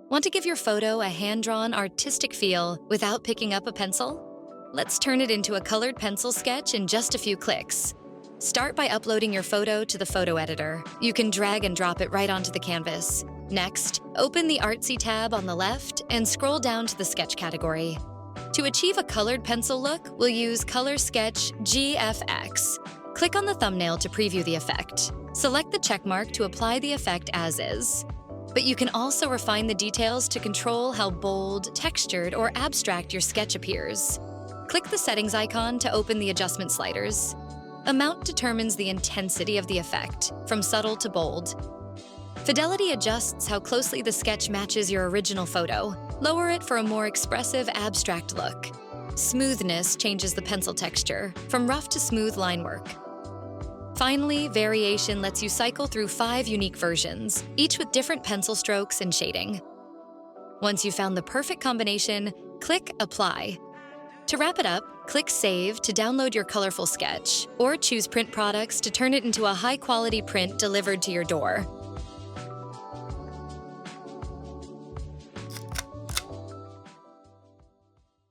Want to give your photo a hand-drawn, artistic feel without picking up a pencil? Let's turn it into a colored pencil sketch in just a few clicks. Start by uploading your photo to the photo editor. You can drag and drop it right onto the canvas. Next, open the Artsy tab on the left and scroll down to the sketch category. To achieve a colored pencil look, we'll use Color Sketch GFX. Click on the thumbnail to preview the effect. Select the checkmark to apply the effect as is. But you can also refine the details to control how bold, textured, or abstract your sketch appears. Click the settings icon to open the adjustment sliders. Amount determines the intensity of the effect, from subtle to bold. Fidelity adjusts how closely the sketch matches your original photo. Lower it for a more expressive, abstract look. Smoothness changes the pencil texture, from rough to smooth line work. Finally, variation lets you cycle through 5 unique versions, each with different pencil strokes and shading. Once you've found the perfect combination, click Apply. To wrap it up, click Save to download your colorful sketch, or choose Print Products to turn it into a high-quality print delivered to your door.